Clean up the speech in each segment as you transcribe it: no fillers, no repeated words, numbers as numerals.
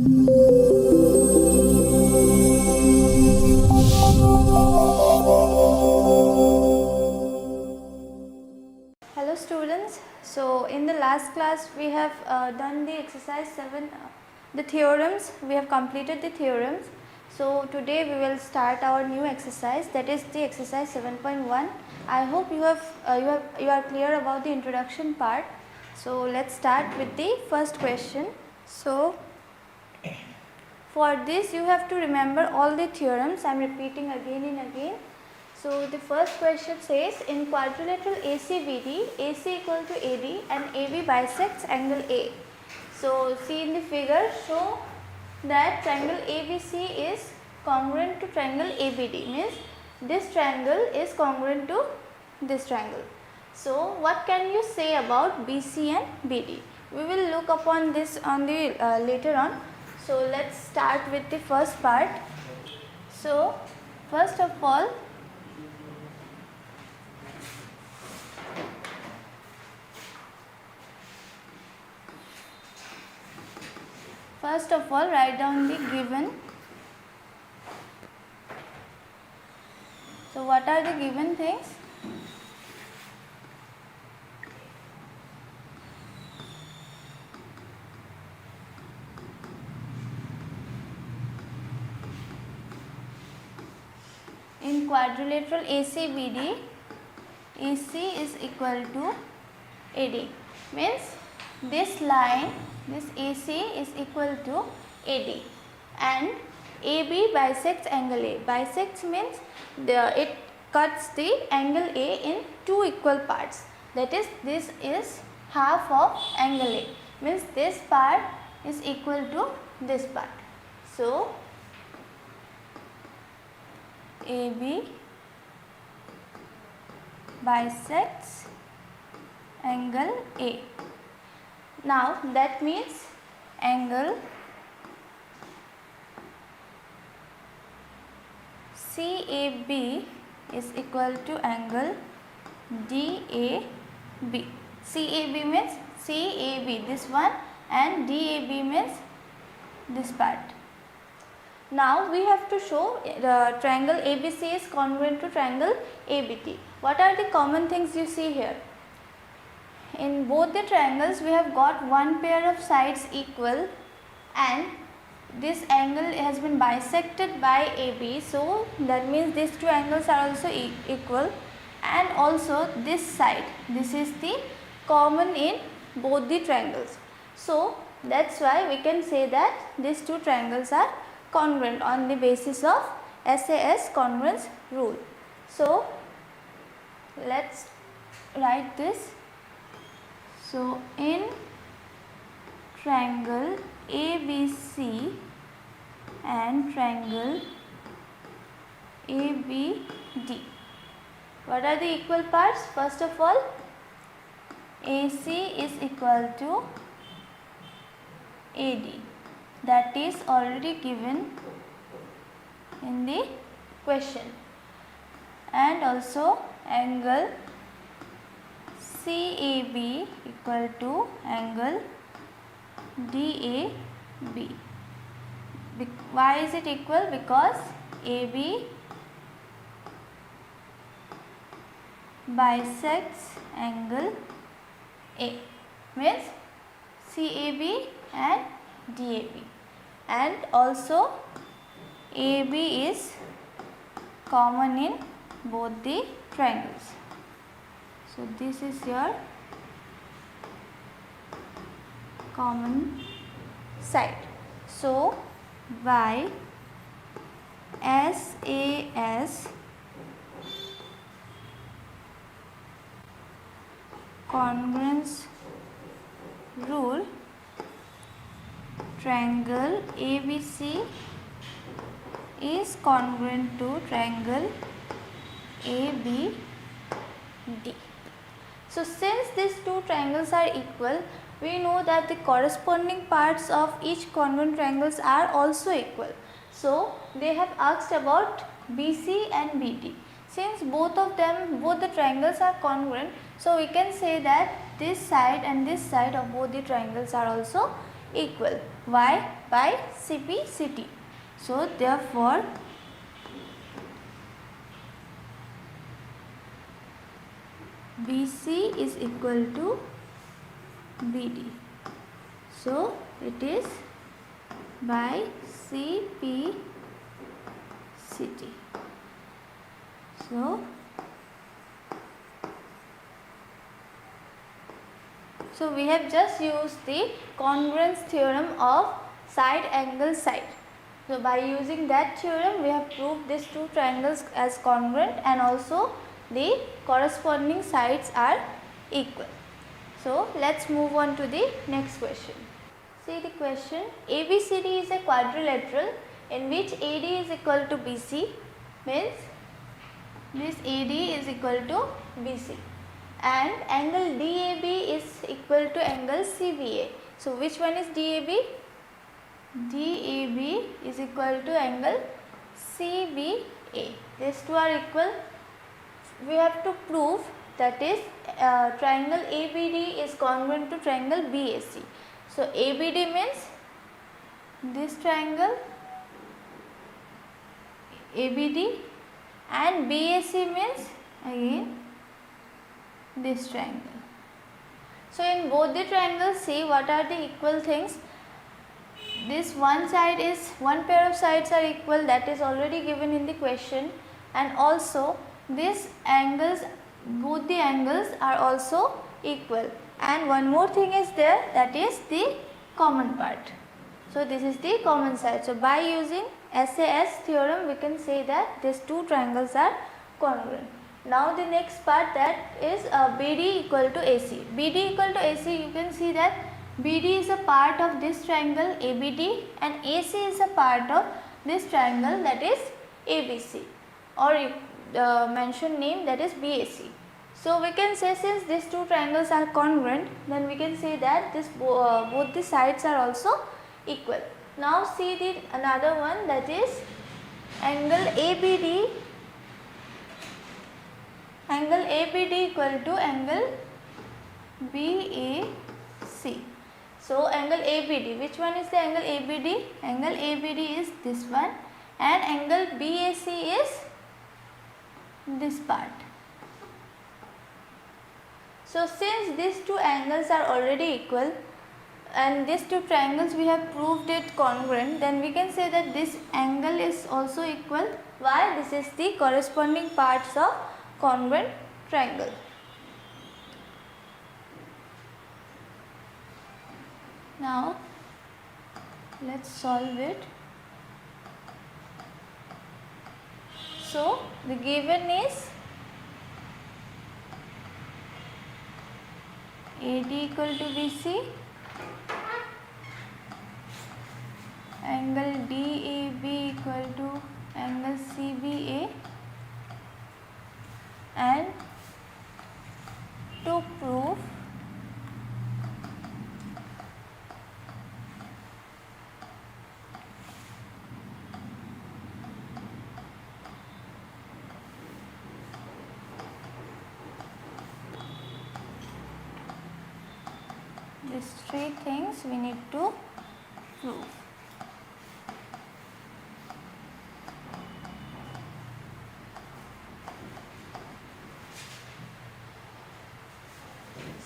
Hello students, so in the last class we have done the exercise 7, the theorems. We have completed the theorems. So today we will start our new exercise, that is the exercise 7.1. I hope you are clear about the introduction part. So let's start with the first question. So for this you have to remember all the theorems. I am repeating again and again. So the first question says, in quadrilateral ACBD, AC equal to AD and AB bisects angle A. So see in the figure, show that triangle ABC is congruent to triangle ABD, means this triangle is congruent to this triangle. So what can you say about BC and BD? We will look upon this on the later on. So let's start with the first part. So first of all, write down the given. So what are the given things? In quadrilateral ACBD, AC is equal to AD, means this line, this AC is equal to AD, and AB bisects angle A. Bisects means it cuts the angle A in two equal parts, that is, this is half of angle A, means this part is equal to this part. So AB bisects angle A. Now that means angle CAB is equal to angle DAB. CAB means CAB, this one, and DAB means this part. Now we have to show the triangle ABC is congruent to triangle ABT. What are the common things you see here? In both the triangles we have got one pair of sides equal, and this angle has been bisected by AB, so that means these two angles are also equal, and also this side, this is the common in both the triangles. So that's why we can say that these two triangles are congruent on the basis of SAS congruence rule. So let's write this. So in triangle ABC and triangle ABD, what are the equal parts? First of all, AC is equal to AD, that is already given in the question, and also angle CAB equal to angle DAB. Why is it equal? Because AB bisects angle A, means CAB and DAB, and also AB is common in both the triangles. So this is your common side. So by SAS congruence rule, triangle ABC is congruent to triangle ABD. So since these two triangles are equal, we know that the corresponding parts of each congruent triangles are also equal. So they have asked about BC and BD. Since both the triangles are congruent, so we can say that this side and this side of both the triangles are also equal. Why? By CP CT. So therefore BC is equal to BD. So it is by CP CT. So we have just used the congruence theorem of side angle side. So by using that theorem we have proved these two triangles as congruent and also the corresponding sides are equal. So let's move on to the next question. See the question, ABCD is a quadrilateral in which AD is equal to BC, means this AD is equal to BC, and angle DAB is equal to angle CBA. So which one is DAB? DAB is equal to angle CBA. These two are equal. We have to prove, that is triangle ABD is congruent to triangle BAC. So ABD means this triangle ABD, and BAC means again this triangle. So in both the triangles, see what are the equal things. This one side is, one pair of sides are equal, that is already given in the question, and also these angles, both the angles are also equal, and one more thing is there, that is the common part. So this is the common side. So by using SAS theorem we can say that these two triangles are congruent. Now the next part, that is BD equal to AC. BD equal to AC, you can see that BD is a part of this triangle ABD and AC is a part of this triangle, that is ABC, or mention name, that is BAC. So we can say, since these two triangles are congruent, then we can say that this both the sides are also equal. Now see the another one, that is angle ABD. Angle ABD equal to angle BAC. So angle ABD, which one is the angle ABD? Angle ABD is this one, and angle BAC is this part. So since these two angles are already equal and these two triangles we have proved it congruent, then we can say that this angle is also equal. Why? This is the corresponding parts of congruent triangle. Now let's solve it. So the given is AD equal to BC, angle DAB equal to angle CBA, and to prove these three things we need to prove.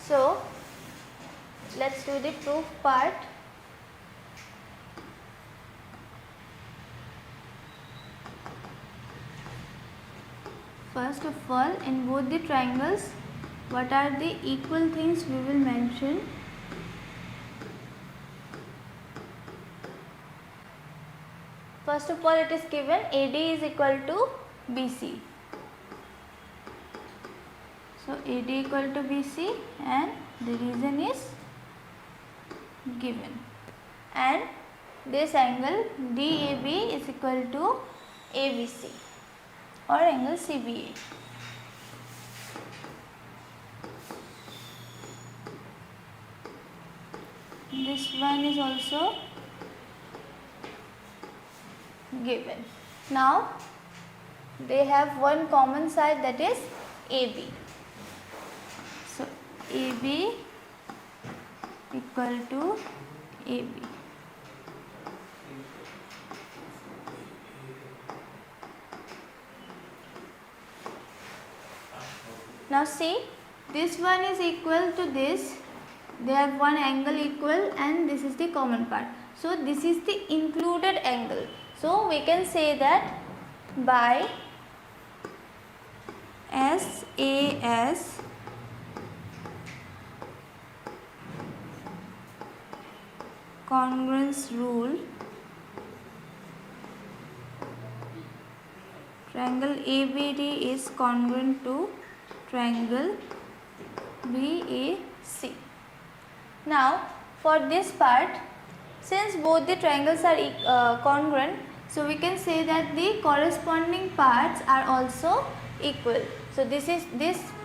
So let's do the proof part. First of all, in both the triangles, what are the equal things we will mention? First of all, it is given AD is equal to BC. So AD equal to BC, and the reason is given, and this angle DAB is equal to ABC or angle CBA. This one is also given. Now they have one common side, that is AB. So AB equal to AB. Now see, this one is equal to this, they have one angle equal and this is the common part. So this is the included angle. So we can say that by SAS congruence rule, triangle ABD is congruent to triangle BAC. Now for this part, since both the triangles are congruent, so we can say that the corresponding parts are also equal. So these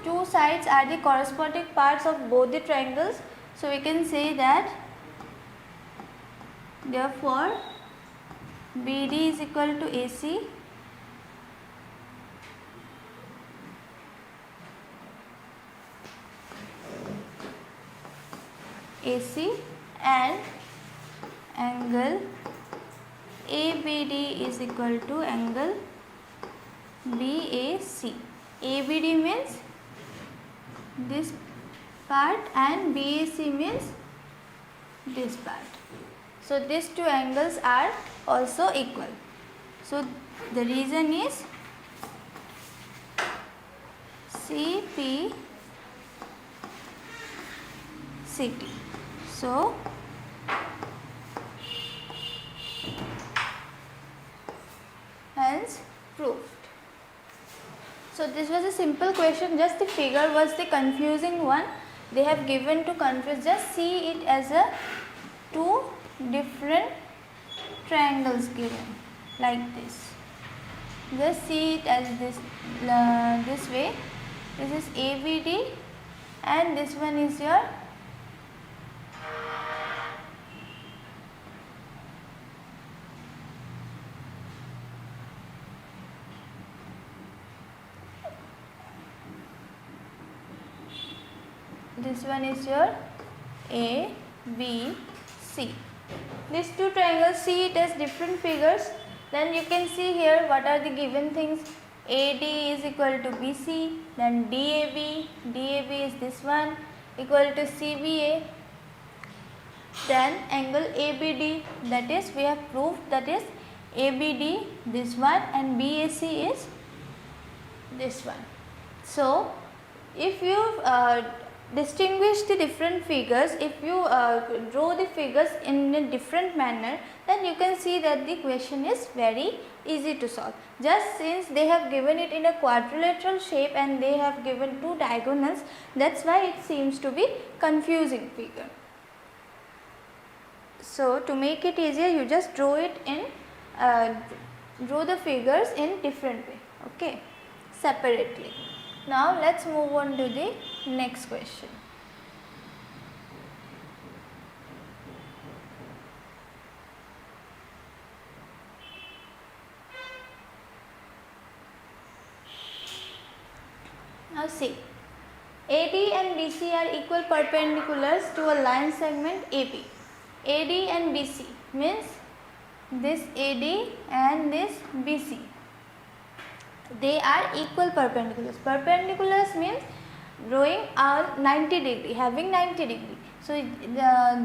two sides are the corresponding parts of both the triangles. So we can say that therefore BD is equal to AC and angle ABD is equal to angle BAC. ABD means this part and BAC means this part. So these two angles are also equal. So the reason is CP CT. So hence proved. So this was a simple question, just the figure was the confusing one. They have given to confuse, just see it as a two different triangles given like this. Just see it as this way. This is ABD and this one is your A, B, C. These two triangles, see it as different figures. Then you can see here what are the given things. AD is equal to BC, then DAB is this one equal to CBA. Then angle ABD, that is we have proved, that is ABD this one and BAC is this one. So if you distinguish the different figures, if you draw the figures in a different manner, then you can see that the question is very easy to solve. Just since they have given it in a quadrilateral shape and they have given two diagonals, that's why it seems to be confusing figure. So to make it easier, you just draw it in draw the figures in different way, okay, separately. Now let's move on to the next question. Now see, AD and BC are equal perpendiculars to a line segment AB. AD and BC means this AD and this BC. They are equal perpendiculars. Perpendiculars means drawing a 90 degree, having 90 degree. So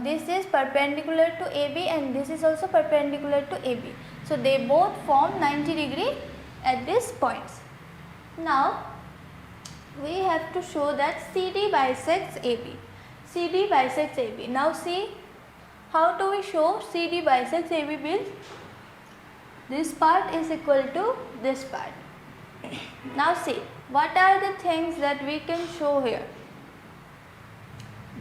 this is perpendicular to AB and this is also perpendicular to AB. So they both form 90 degree at these points. Now we have to show that CD bisects AB. CD bisects AB. Now see, how do we show CD bisects AB means this part is equal to this part. Now see, what are the things that we can show here?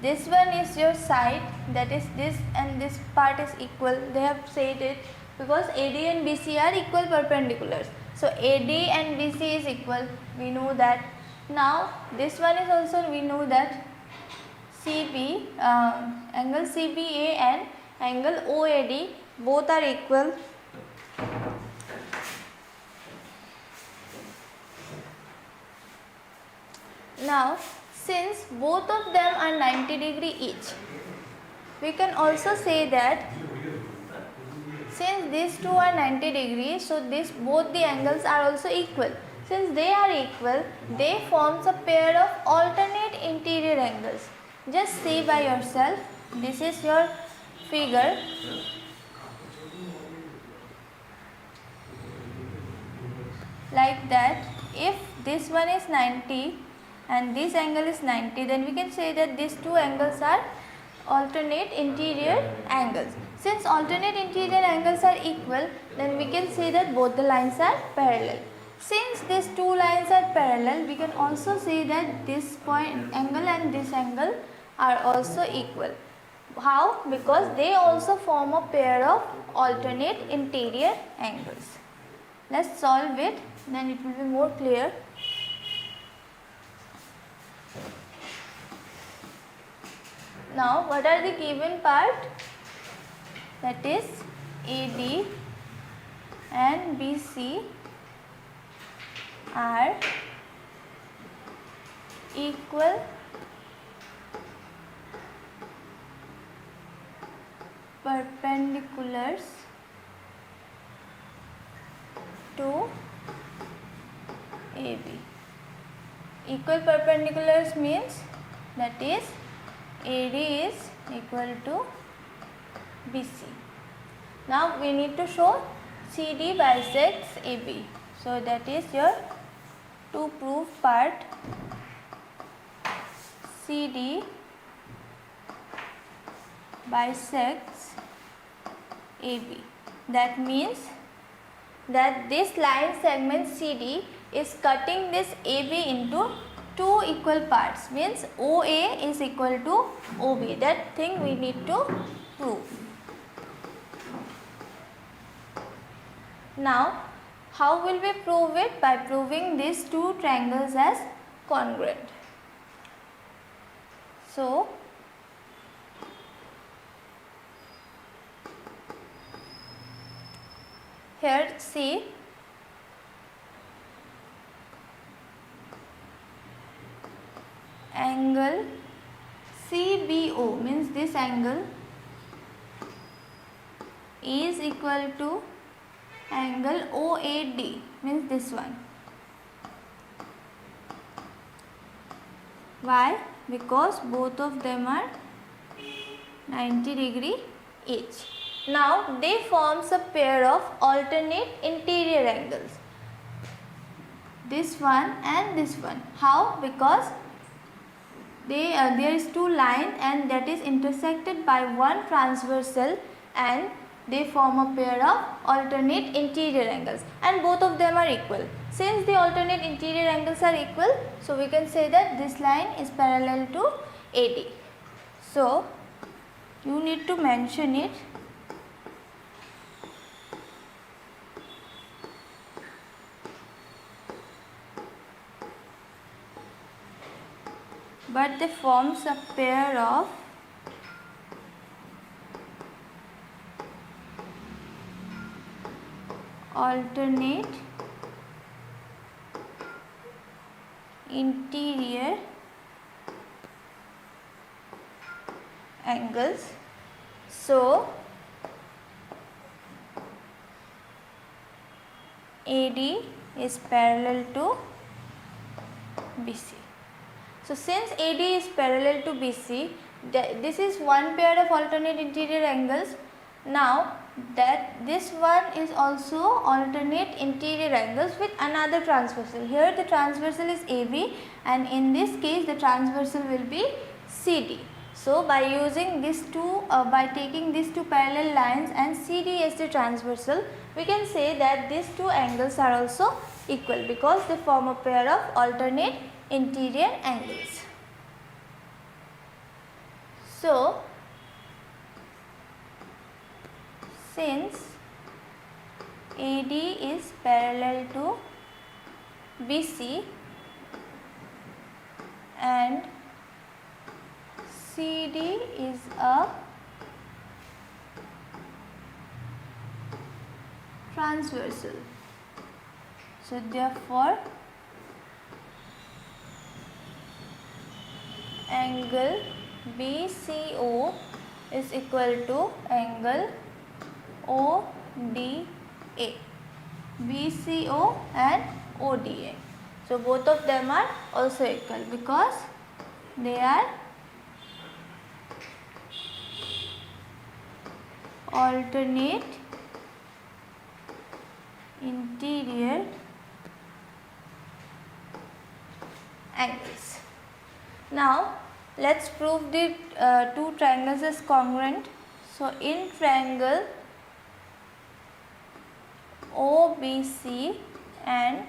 This one is your side, that is this, and this part is equal. They have said it because AD and BC are equal perpendiculars. So AD and BC is equal, we know that. Now this one is also, we know that CB, angle CBA and angle OAD both are equal. Now since both of them are 90 degree each, we can also say that since these two are 90 degrees, so both the angles are also equal. Since they are equal, they forms a pair of alternate interior angles. Just see by yourself. This is your figure. Like that, if this one is 90 and this angle is 90, then we can say that these two angles are alternate interior angles. Since alternate interior angles are equal, then we can say that both the lines are parallel. Since these two lines are parallel, we can also say that this point angle and this angle are also equal. How? Because they also form a pair of alternate interior angles. Let's solve it, then it will be more clear. Now, what are the given part? That is AD and BC are equal perpendiculars to AB. Equal perpendiculars means that is AD is equal to BC. Now we need to show CD bisects AB. So that is your to prove part. CD bisects AB. That means that this line segment CD is cutting this AB into two equal parts, means OA is equal to OB. That thing we need to prove. Now, how will we prove it? By proving these two triangles as congruent. So, here see, angle CBO means this angle is equal to angle OAD means this one. Why? Because both of them are 90 degree each. Now they forms a pair of alternate interior angles. This one and this one. How? Because there is two line and that is intersected by one transversal and they form a pair of alternate interior angles and both of them are equal. Since the alternate interior angles are equal, so we can say that this line is parallel to AD. So you need to mention it. But they forms a pair of alternate interior angles. So AD is parallel to BC. So since AD is parallel to BC, this is one pair of alternate interior angles. Now that this one is also alternate interior angles with another transversal. Here the transversal is AB and in this case the transversal will be CD. So by using these two, by taking these two parallel lines and CD as the transversal, we can say that these two angles are also equal because they form a pair of alternate interior angles. So since AD is parallel to BC and CD is a transversal, so therefore angle BCO is equal to angle ODA. BCO and ODA. So both of them are also equal because they are alternate interior angles. Now let's prove the two triangles as congruent. So in triangle OBC and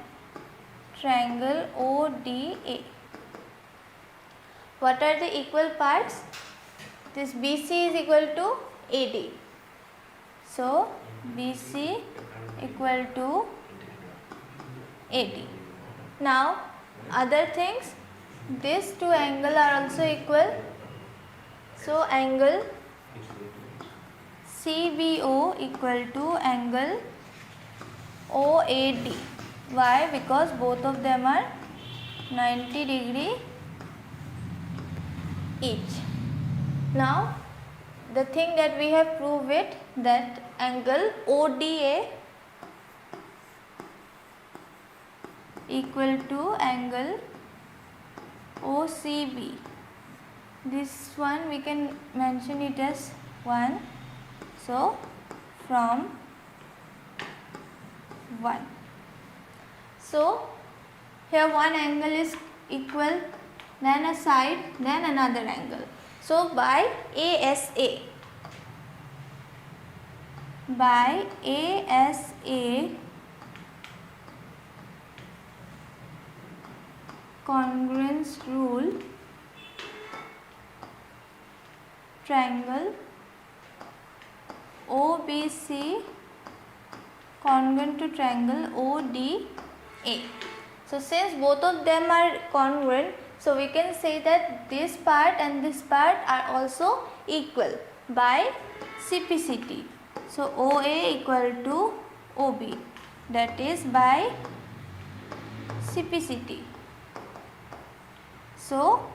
triangle ODA, what are the equal parts? This BC is equal to AD. So BC equal to AD. Now other things, these two angles are also equal. So angle CBO equal to angle OAD. Why? Because both of them are 90 degree each. Now the thing that we have proved it, that angle ODA equal to angle OCB. This one we can mention it as 1. So from 1. So here one angle is equal, then a side, then another angle. So by ASA congruence rule, triangle OBC congruent to triangle ODA. So since both of them are congruent, so we can say that this part and this part are also equal by CPCT. So OA equal to OB, that is by CPCT. So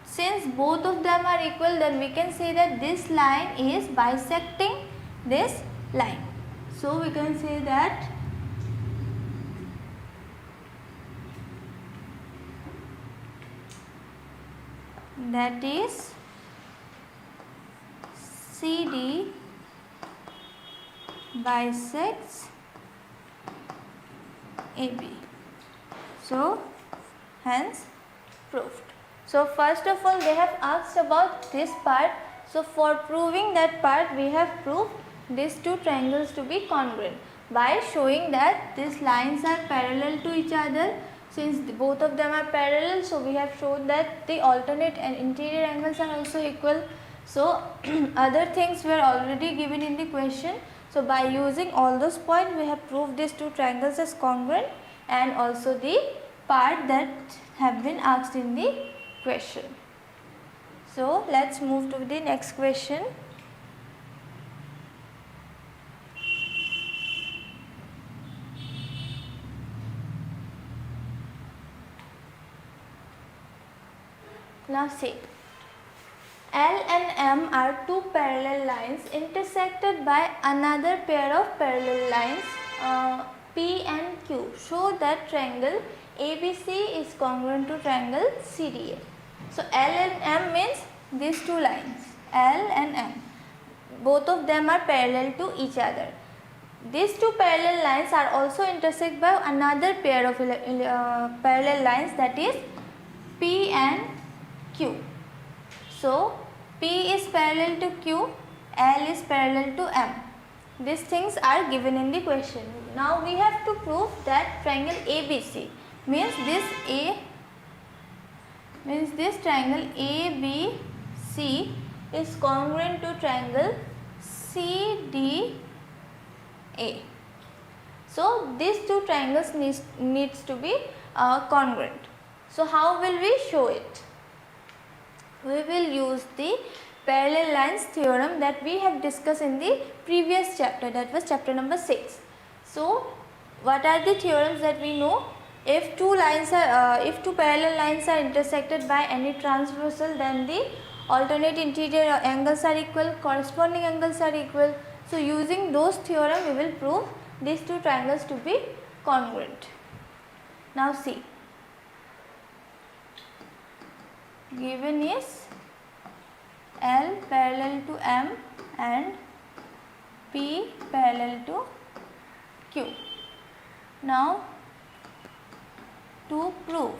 since both of them are equal, then we can say that this line is bisecting this line. So we can say that is CD bisects AB. So hence proved. So first of all they have asked about this part. So for proving that part, we have proved these two triangles to be congruent by showing that these lines are parallel to each other. Since both of them are parallel, so we have shown that the alternate and interior angles are also equal. So other things were already given in the question. So by using all those points, we have proved these two triangles as congruent and also the part that have been asked in the question. So let's move to the next question. Now see, L and M are two parallel lines intersected by another pair of parallel lines P and Q. Show that triangle ABC is congruent to triangle CDA. So L and M means these two lines, L and M. Both of them are parallel to each other. These two parallel lines are also intersected by another pair of parallel lines, that is P and Q. So P is parallel to Q, L is parallel to M. These things are given in the question. Now we have to prove that triangle ABC means this triangle ABC is congruent to triangle CDA. So these two triangles needs to be congruent. So how will we show it? We will use the parallel lines theorem that we have discussed in the previous chapter, that was chapter number 6. So what are the theorems that we know? If two parallel lines are intersected by any transversal, then the alternate interior angles are equal, corresponding angles are equal. So using those theorem, we will prove these two triangles to be congruent. Now see, given is L parallel to M and P parallel to Q. Now to prove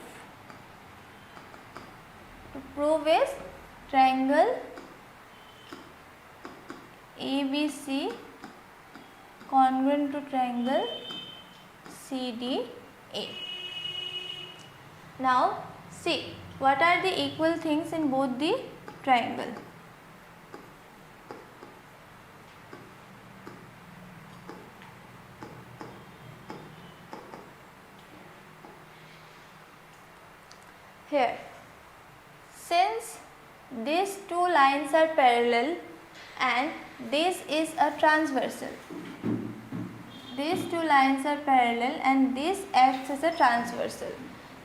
is triangle ABC congruent to triangle CDA. Now see, what are the equal things in both the triangle? Here, since these two lines are parallel and this is a transversal, these two lines are parallel and this acts as a transversal.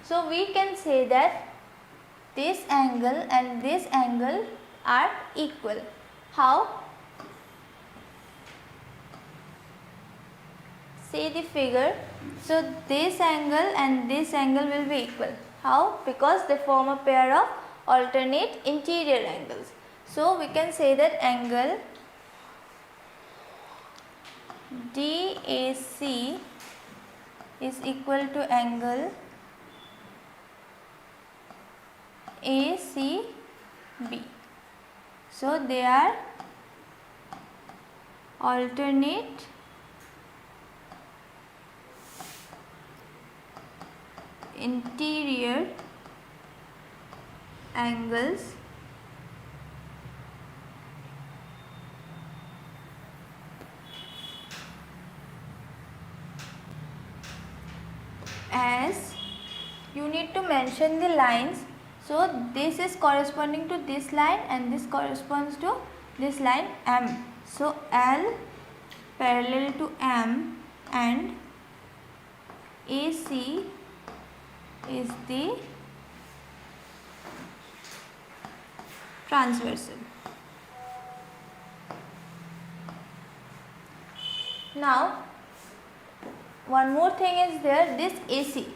So we can say that this angle and this angle are equal. How? See the figure. So this angle and this angle will be equal. How? Because they form a pair of alternate interior angles. So we can say that angle DAC is equal to angle ACB. So they are alternate interior angles as you need to mention the lines. So this is corresponding to this line and this corresponds to this line M. So L parallel to M and AC is the transversal. Now one more thing is there, this AC.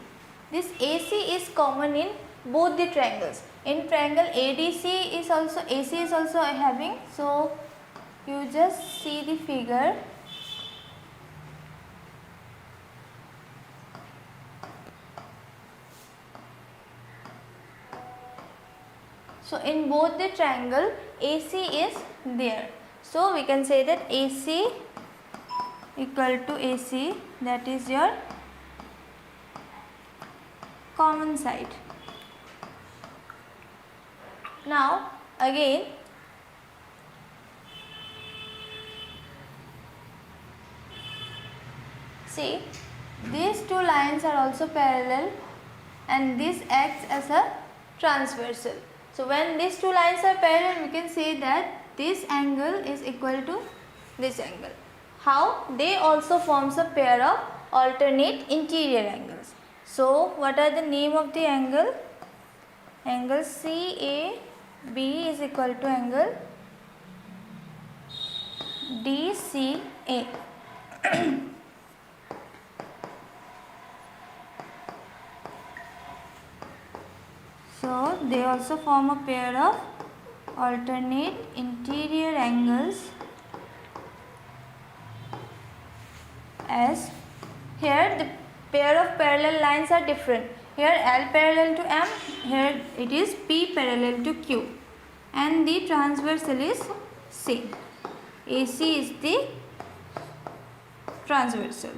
This AC is common in both the triangles. In triangle ADC is also AC is also having. So you just see the figure. So in both the triangle AC is there. So we can say that AC equal to AC, that is your common side. Now again see, these two lines are also parallel and this acts as a transversal. So when these two lines are parallel, we can say that this angle is equal to this angle. How? They also forms a pair of alternate interior angles. So what are the name of the angle? Angle CAB is equal to angle DCA. So they also form a pair of alternate interior angles, as here the pair of parallel lines are different. Here L parallel to M, here it is P parallel to Q, and the transversal is C. AC is the transversal.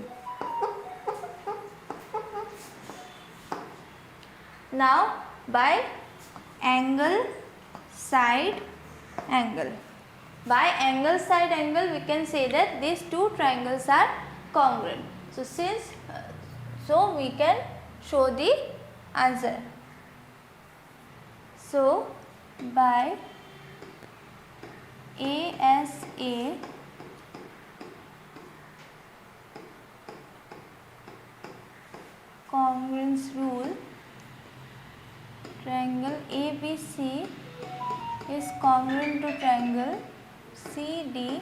Now by angle side angle. By angle side angle we can say that these two triangles are congruent. So we can show the answer. So by ASA congruence rule, triangle ABC is congruent to triangle CDA.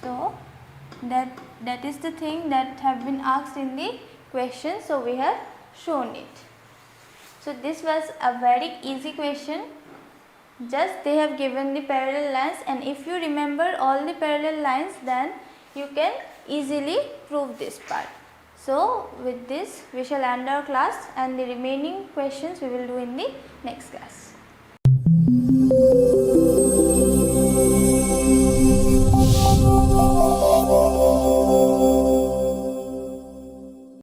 So that is the thing that have been asked in the question, so we have shown it. So this was a very easy question. Just they have given the parallel lines, and if you remember all the parallel lines, then you can easily prove this part. So with this we shall end our class, and the remaining questions we will do in the next class.